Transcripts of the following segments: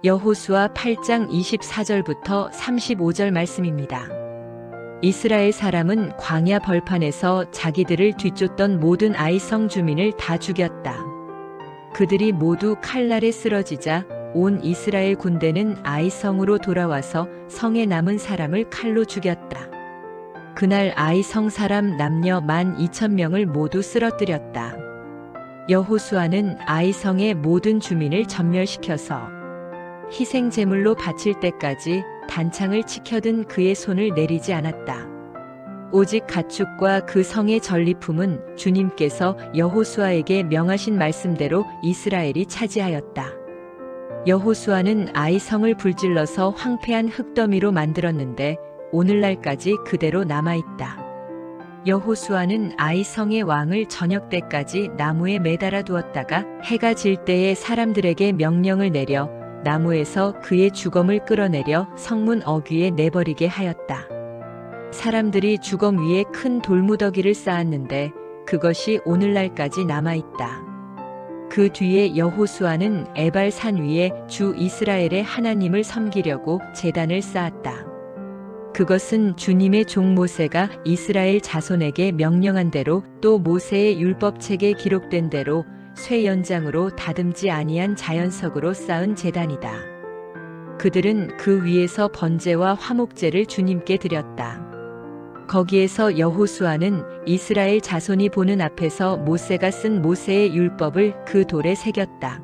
여호수아 8장 24절부터 35절 말씀입니다. 이스라엘 사람은 광야 벌판에서 자기들을 뒤쫓던 모든 아이성 주민을 다 죽였다. 그들이 모두 칼날에 쓰러지자 온 이스라엘 군대는 아이성으로 돌아와서 성에 남은 사람을 칼로 죽였다. 그날 아이성 사람 남녀 12,000명을 모두 쓰러뜨렸다. 여호수아는 아이성의 모든 주민을 전멸시켜서 희생 제물로 바칠 때까지 단창을 치켜든 그의 손을 내리지 않았다. 오직 가축과 그 성의 전리품은 주님께서 여호수아에게 명하신 말씀대로 이스라엘이 차지하였다. 여호수아는 아이성을 불질러서 황폐한 흙더미로 만들었는데 오늘날까지 그대로 남아있다. 여호수아는 아이성의 왕을 저녁 때까지 나무에 매달아 두었다가 해가 질 때에 사람들에게 명령을 내려 나무에서 그의 주검을 끌어내려 성문 어귀에 내버리게 하였다. 사람들이 주검 위에 큰 돌무더기를 쌓았는데 그것이 오늘날까지 남아있다. 그 뒤에 여호수아는 에발산 위에 주 이스라엘의 하나님을 섬기려고 제단을 쌓았다. 그것은 주님의 종 모세가 이스라엘 자손에게 명령한 대로 또 모세의 율법책에 기록된 대로 쇠 연장으로 다듬지 아니한 자연석으로 쌓은 제단이다. 그들은 그 위에서 번제와 화목제를 주님께 드렸다. 거기에서 여호수아는 이스라엘 자손이 보는 앞에서 모세가 쓴 모세의 율법을 그 돌에 새겼다.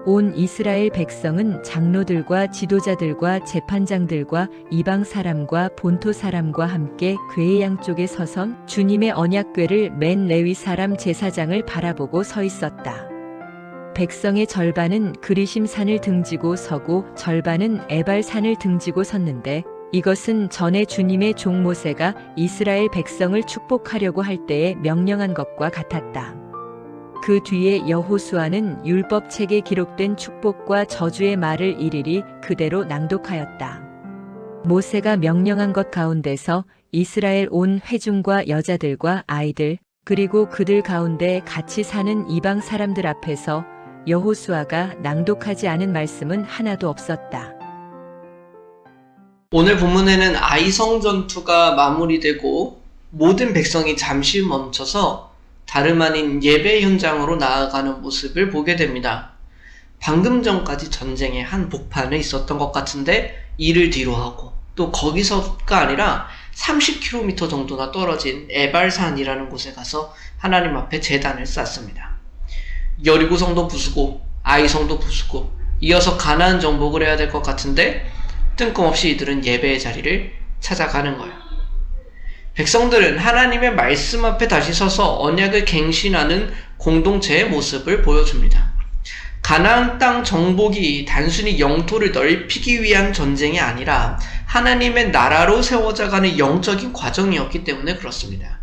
온 이스라엘 백성은 장로들과 지도자들과 재판장들과 이방 사람과 본토 사람과 함께 궤의 양쪽에 서선 주님의 언약궤를 맨 레위 사람 제사장을 바라보고 서 있었다. 백성의 절반은 그리심산을 등지고 서고 절반은 에발산을 등지고 섰는데 이것은 전에 주님의 종 모세가 이스라엘 백성을 축복하려고 할 때에 명령한 것과 같았다. 그 뒤에 여호수아는 율법책에 기록된 축복과 저주의 말을 일일이 그대로 낭독하였다. 모세가 명령한 것 가운데서 이스라엘 온 회중과 여자들과 아이들 그리고 그들 가운데 같이 사는 이방 사람들 앞에서 여호수아가 낭독하지 않은 말씀은 하나도 없었다. 오늘 본문에는 아이성 전투가 마무리되고 모든 백성이 잠시 멈춰서 다름 아닌 예배 현장으로 나아가는 모습을 보게 됩니다. 방금 전까지 전쟁의 한 복판에 있었던 것 같은데 이를 뒤로 하고 또 거기서가 아니라 30km 정도나 떨어진 에발산이라는 곳에 가서 하나님 앞에 제단을 쌓습니다. 여리고성도 부수고 아이성도 부수고 이어서 가나안 정복을 해야 될 것 같은데 뜬금없이 이들은 예배의 자리를 찾아가는 거예요. 백성들은 하나님의 말씀 앞에 다시 서서 언약을 갱신하는 공동체의 모습을 보여줍니다. 가나안 땅 정복이 단순히 영토를 넓히기 위한 전쟁이 아니라 하나님의 나라로 세워져가는 영적인 과정이었기 때문에 그렇습니다.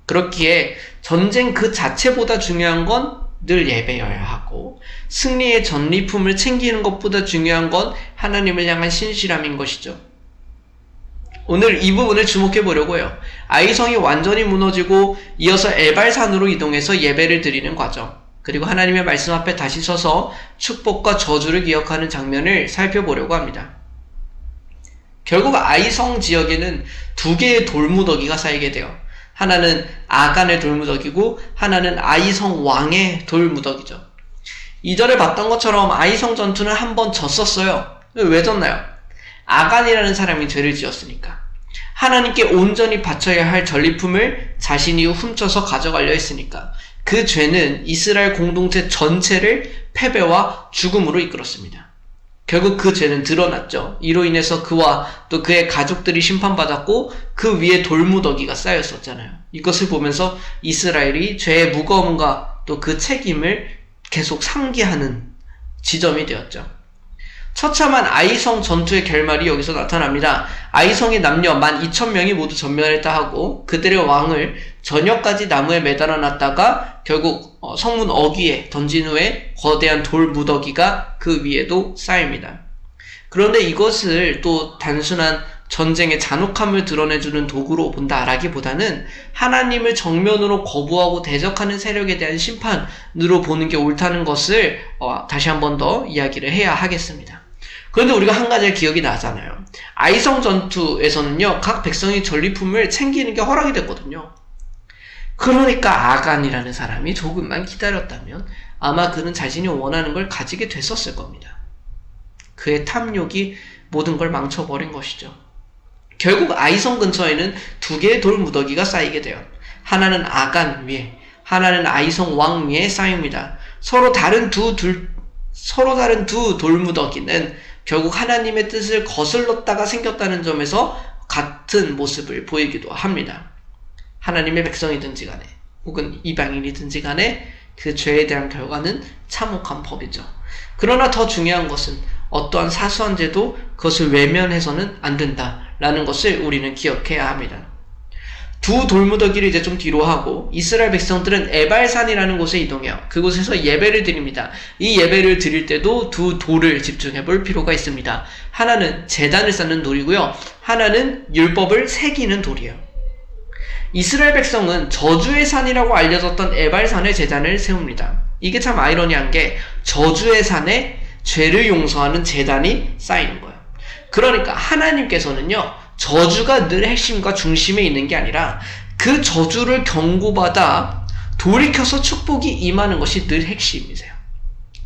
그렇기에 전쟁 그 자체보다 중요한 건 늘 예배여야 하고 승리의 전리품을 챙기는 것보다 중요한 건 하나님을 향한 신실함인 것이죠. 오늘 이 부분을 주목해 보려고 해요. 아이성이 완전히 무너지고 이어서 에발산으로 이동해서 예배를 드리는 과정, 그리고 하나님의 말씀 앞에 다시 서서 축복과 저주를 기억하는 장면을 살펴보려고 합니다. 결국 아이성 지역에는 두 개의 돌무더기가 쌓이게 돼요. 하나는 아간의 돌무더기고 하나는 아이성 왕의 돌무더기죠. 이전에 봤던 것처럼 아이성 전투는 한 번 졌었어요. 왜 졌나요? 아간이라는 사람이 죄를 지었으니까. 하나님께 온전히 바쳐야 할 전리품을 자신이 훔쳐서 가져가려 했으니까. 그 죄는 이스라엘 공동체 전체를 패배와 죽음으로 이끌었습니다. 결국 그 죄는 드러났죠. 이로 인해서 그와 또 그의 가족들이 심판받았고 그 위에 돌무더기가 쌓였었잖아요. 이것을 보면서 이스라엘이 죄의 무거움과 또 그 책임을 계속 상기하는 지점이 되었죠. 처참한 아이성 전투의 결말이 여기서 나타납니다. 아이성의 남녀 12,000명이 모두 전멸했다 하고 그들의 왕을 저녁까지 나무에 매달아 놨다가 결국 성문 어귀에 던진 후에 거대한 돌 무더기가 그 위에도 쌓입니다. 그런데 이것을 또 단순한 전쟁의 잔혹함을 드러내주는 도구로 본다라기보다는 하나님을 정면으로 거부하고 대적하는 세력에 대한 심판으로 보는 게 옳다는 것을 다시 한 번 더 이야기를 해야 하겠습니다. 그런데 우리가 한 가지가 기억이 나잖아요. 아이성 전투에서는요, 각 백성이 전리품을 챙기는 게 허락이 됐거든요. 그러니까 아간이라는 사람이 조금만 기다렸다면 아마 그는 자신이 원하는 걸 가지게 됐었을 겁니다. 그의 탐욕이 모든 걸 망쳐버린 것이죠. 결국 아이성 근처에는 두 개의 돌무더기가 쌓이게 돼요. 하나는 아간 위에, 하나는 아이성 왕 위에 쌓입니다. 서로 다른 두 돌무더기는 결국 하나님의 뜻을 거슬렀다가 생겼다는 점에서 같은 모습을 보이기도 합니다. 하나님의 백성이든지 간에 혹은 이방인이든지 간에 그 죄에 대한 결과는 참혹한 법이죠. 그러나 더 중요한 것은 어떠한 사소한 죄도 그것을 외면해서는 안 된다라는 것을 우리는 기억해야 합니다. 두 돌무더기를 이제 좀 뒤로 하고 이스라엘 백성들은 에발산이라는 곳에 이동해요. 그곳에서 예배를 드립니다. 이 예배를 드릴 때도 두 돌을 집중해 볼 필요가 있습니다. 하나는 제단을 쌓는 돌이고요. 하나는 율법을 새기는 돌이에요. 이스라엘 백성은 저주의 산이라고 알려졌던 에발산에 제단을 세웁니다. 이게 참 아이러니한 게 저주의 산에 죄를 용서하는 제단이 쌓이는 거예요. 그러니까 하나님께서는요, 저주가 늘 핵심과 중심에 있는 게 아니라 그 저주를 경고받아 돌이켜서 축복이 임하는 것이 늘 핵심이세요.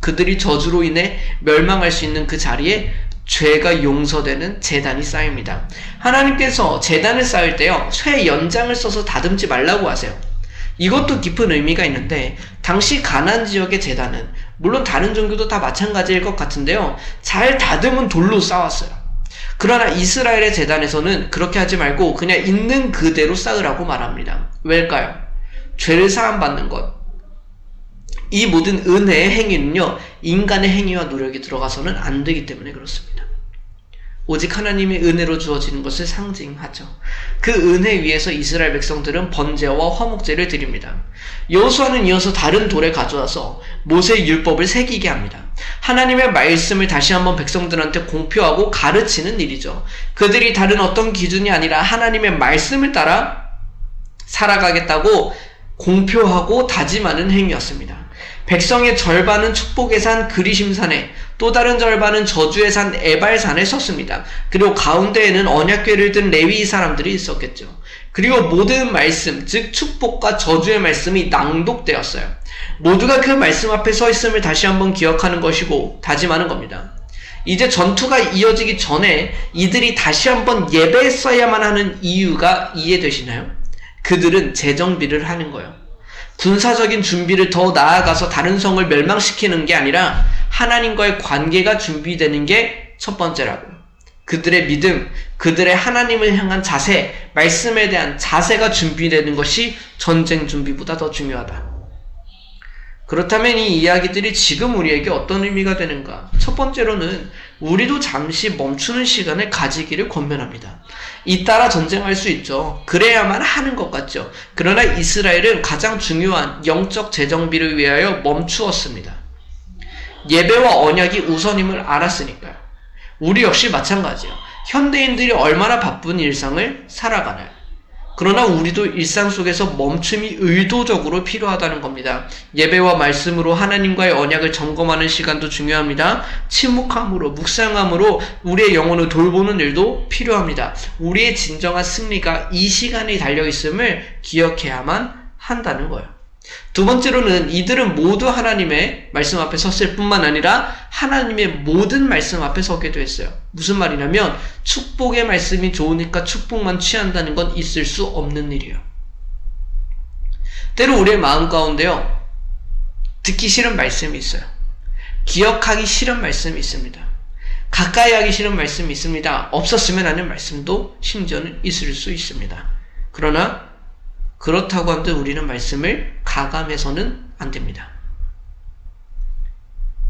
그들이 저주로 인해 멸망할 수 있는 그 자리에 죄가 용서되는 제단이 쌓입니다. 하나님께서 제단을 쌓을 때요, 쇠 연장을 써서 다듬지 말라고 하세요. 이것도 깊은 의미가 있는데 당시 가나안 지역의 제단은 물론 다른 종교도 다 마찬가지일 것 같은데요, 잘 다듬은 돌로 쌓았어요. 그러나 이스라엘의 제단에서는 그렇게 하지 말고 그냥 있는 그대로 쌓으라고 말합니다. 왜일까요? 죄를 사함받는 것, 이 모든 은혜의 행위는요, 인간의 행위와 노력이 들어가서는 안 되기 때문에 그렇습니다. 오직 하나님의 은혜로 주어지는 것을 상징하죠. 그 은혜 위에서 이스라엘 백성들은 번제와 화목제를 드립니다. 여호수아는 이어서 다른 돌에 가져와서 모세의 율법을 새기게 합니다. 하나님의 말씀을 다시 한번 백성들한테 공표하고 가르치는 일이죠. 그들이 다른 어떤 기준이 아니라 하나님의 말씀을 따라 살아가겠다고 공표하고 다짐하는 행위였습니다. 백성의 절반은 축복의 산 그리심산에, 또 다른 절반은 저주의 산 에발산에 섰습니다. 그리고 가운데에는 언약궤를 든 레위 사람들이 있었겠죠. 그리고 모든 말씀, 즉 축복과 저주의 말씀이 낭독되었어요. 모두가 그 말씀 앞에 서 있음을 다시 한번 기억하는 것이고 다짐하는 겁니다. 이제 전투가 이어지기 전에 이들이 다시 한번 예배했어야만 하는 이유가 이해되시나요? 그들은 재정비를 하는 거예요. 군사적인 준비를 더 나아가서 다른 성을 멸망시키는 게 아니라 하나님과의 관계가 준비되는 게 첫 번째라고요. 그들의 믿음, 그들의 하나님을 향한 자세, 말씀에 대한 자세가 준비되는 것이 전쟁 준비보다 더 중요하다. 그렇다면 이 이야기들이 지금 우리에게 어떤 의미가 되는가? 첫 번째로는 우리도 잠시 멈추는 시간을 가지기를 권면합니다. 잇따라 전쟁할 수 있죠. 그래야만 하는 것 같죠. 그러나 이스라엘은 가장 중요한 영적 재정비를 위하여 멈추었습니다. 예배와 언약이 우선임을 알았으니까요. 우리 역시 마찬가지예요. 현대인들이 얼마나 바쁜 일상을 살아가나요? 그러나 우리도 일상 속에서 멈춤이 의도적으로 필요하다는 겁니다. 예배와 말씀으로 하나님과의 언약을 점검하는 시간도 중요합니다. 침묵함으로, 묵상함으로 우리의 영혼을 돌보는 일도 필요합니다. 우리의 진정한 승리가 이 시간에 달려있음을 기억해야만 한다는 거예요. 두 번째로는 이들은 모두 하나님의 말씀 앞에 섰을 뿐만 아니라 하나님의 모든 말씀 앞에 서게 됐어요. 무슨 말이냐면 축복의 말씀이 좋으니까 축복만 취한다는 건 있을 수 없는 일이에요. 때로 우리의 마음 가운데요, 듣기 싫은 말씀이 있어요. 기억하기 싫은 말씀이 있습니다. 가까이 하기 싫은 말씀이 있습니다. 없었으면 하는 말씀도 심지어는 있을 수 있습니다. 그러나 그렇다고 한들 우리는 말씀을 가감해서는 안 됩니다.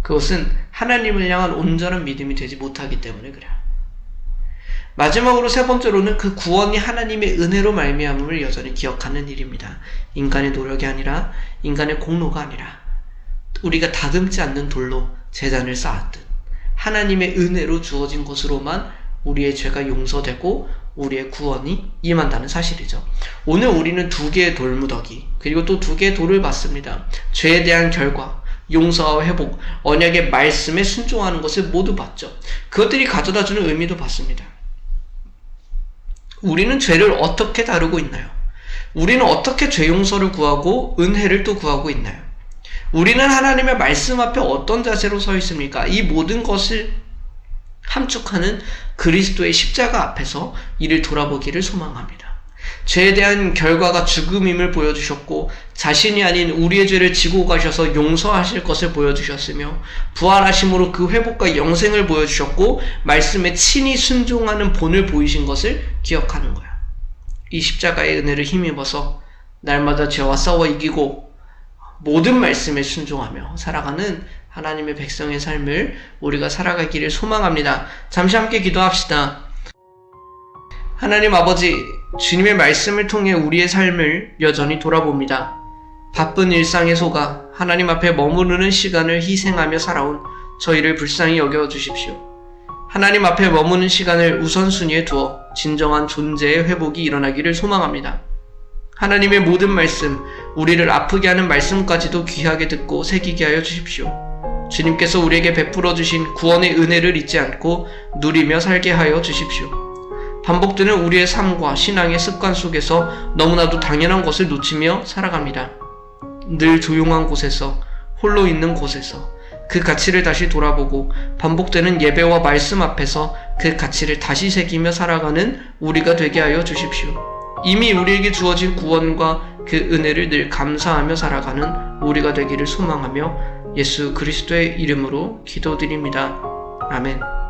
그것은 하나님을 향한 온전한 믿음이 되지 못하기 때문에 그래요. 마지막으로 세 번째로는 그 구원이 하나님의 은혜로 말미암음을 여전히 기억하는 일입니다. 인간의 노력이 아니라, 인간의 공로가 아니라 우리가 다듬지 않는 돌로 제단을 쌓았듯 하나님의 은혜로 주어진 것으로만 우리의 죄가 용서되고 우리의 구원이 임한다는 사실이죠. 오늘 우리는 두 개의 돌무더기, 그리고 또 두 개의 돌을 봤습니다. 죄에 대한 결과, 용서와 회복, 언약의 말씀에 순종하는 것을 모두 봤죠. 그것들이 가져다주는 의미도 봤습니다. 우리는 죄를 어떻게 다루고 있나요? 우리는 어떻게 죄 용서를 구하고 은혜를 또 구하고 있나요? 우리는 하나님의 말씀 앞에 어떤 자세로 서 있습니까? 이 모든 것을 함축하는 그리스도의 십자가 앞에서 이를 돌아보기를 소망합니다. 죄에 대한 결과가 죽음임을 보여주셨고 자신이 아닌 우리의 죄를 지고 가셔서 용서하실 것을 보여주셨으며 부활하심으로 그 회복과 영생을 보여주셨고 말씀에 친히 순종하는 본을 보이신 것을 기억하는 거야. 이 십자가의 은혜를 힘입어서 날마다 죄와 싸워 이기고 모든 말씀에 순종하며 살아가는 하나님의 백성의 삶을 우리가 살아가기를 소망합니다. 잠시 함께 기도합시다. 하나님 아버지, 주님의 말씀을 통해 우리의 삶을 여전히 돌아봅니다. 바쁜 일상에 속아 하나님 앞에 머무르는 시간을 희생하며 살아온 저희를 불쌍히 여겨주십시오. 하나님 앞에 머무는 시간을 우선순위에 두어 진정한 존재의 회복이 일어나기를 소망합니다. 하나님의 모든 말씀, 우리를 아프게 하는 말씀까지도 귀하게 듣고 새기게 하여 주십시오. 주님께서 우리에게 베풀어 주신 구원의 은혜를 잊지 않고 누리며 살게 하여 주십시오. 반복되는 우리의 삶과 신앙의 습관 속에서 너무나도 당연한 것을 놓치며 살아갑니다. 늘 조용한 곳에서, 홀로 있는 곳에서 그 가치를 다시 돌아보고 반복되는 예배와 말씀 앞에서 그 가치를 다시 새기며 살아가는 우리가 되게 하여 주십시오. 이미 우리에게 주어진 구원과 그 은혜를 늘 감사하며 살아가는 우리가 되기를 소망하며 예수 그리스도의 이름으로 기도드립니다. 아멘.